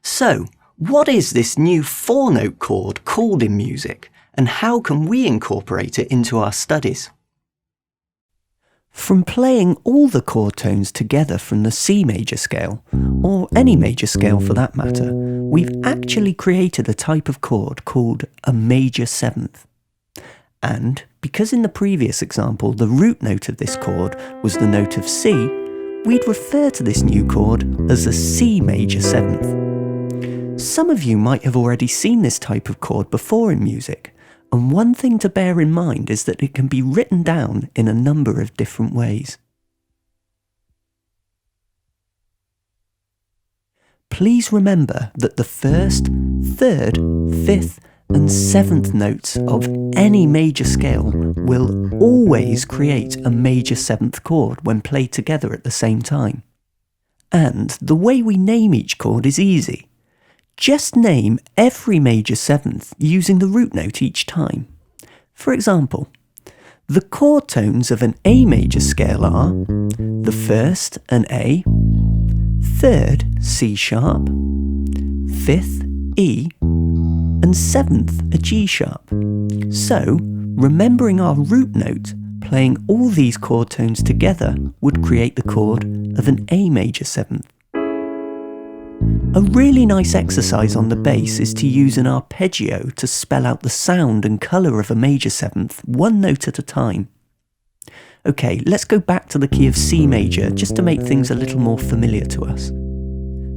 So, what is this new 4-note chord called in music, and how can we incorporate it into our studies? From playing all the chord tones together from the C major scale, or any major scale for that matter, we've actually created a type of chord called a major seventh. And because in the previous example the root note of this chord was the note of C, we'd refer to this new chord as a C major seventh. Some of you might have already seen this type of chord before in music, and one thing to bear in mind is that it can be written down in a number of different ways. Please remember that the first, third, fifth, and seventh notes of any major scale will always create a major seventh chord when played together at the same time. And the way we name each chord is easy. Just name every major seventh using the root note each time. For example, the chord tones of an A major scale are the first, an A, third, C sharp, fifth, E, and seventh, a G sharp. So, remembering our root note, playing all these chord tones together would create the chord of an A major seventh. A really nice exercise on the bass is to use an arpeggio to spell out the sound and colour of a major seventh, one note at a time. Okay, let's go back to the key of C major just to make things a little more familiar to us.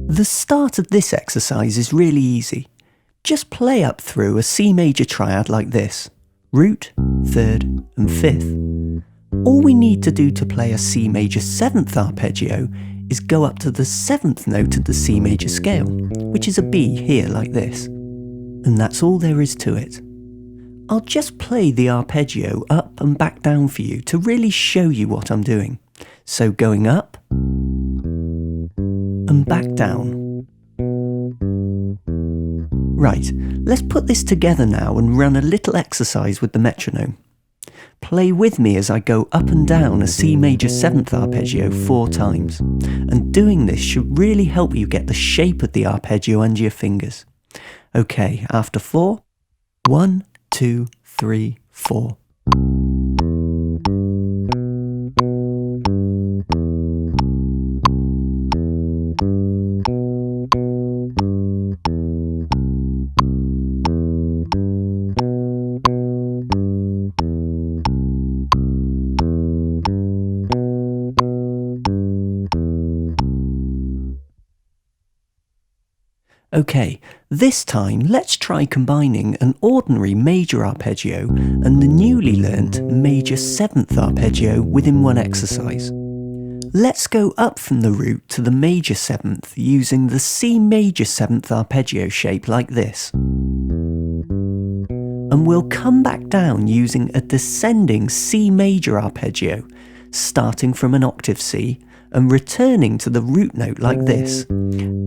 The start of this exercise is really easy. Just play up through a C major triad like this: root, third, and fifth. All we need to do to play a C major seventh arpeggio is go up to the seventh note of the C major scale, which is a B here like this. And that's all there is to it. I'll just play the arpeggio up and back down for you to really show you what I'm doing. So going up and back down. Right, let's put this together now and run a little exercise with the metronome. Play with me as I go up and down a C major seventh arpeggio 4 times, and doing this should really help you get the shape of the arpeggio under your fingers. Okay, after 4, 1, 2, 3, 4. Okay, this time let's try combining an ordinary major arpeggio and the newly learnt major seventh arpeggio within one exercise. Let's go up from the root to the major seventh using the C major seventh arpeggio shape like this. And we'll come back down using a descending C major arpeggio, starting from an octave C and returning to the root note like this.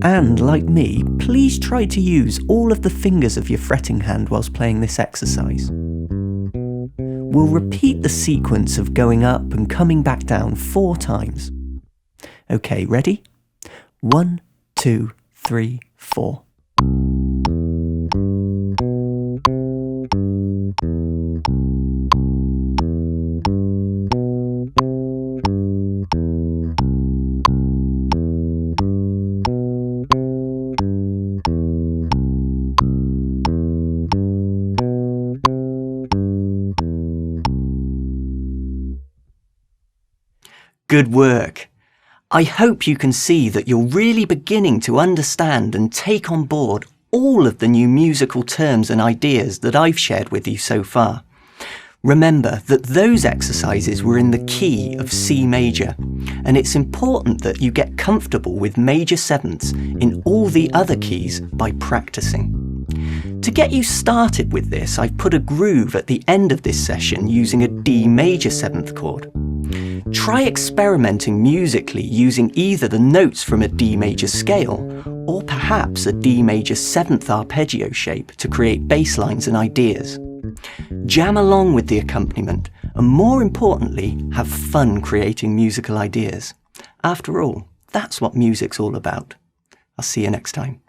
And like me, please try to use all of the fingers of your fretting hand whilst playing this exercise. We'll repeat the sequence of going up and coming back down 4 times. Okay, ready? 1, 2, 3, 4. Good work. I hope you can see that you're really beginning to understand and take on board all of the new musical terms and ideas that I've shared with you so far. Remember that those exercises were in the key of C major, and it's important that you get comfortable with major sevenths in all the other keys by practicing. To get you started with this, I've put a groove at the end of this session using a D major seventh chord. Try experimenting musically using either the notes from a D major scale or perhaps a D major seventh arpeggio shape to create bass lines and ideas. Jam along with the accompaniment and, more importantly, have fun creating musical ideas. After all, that's what music's all about. I'll see you next time.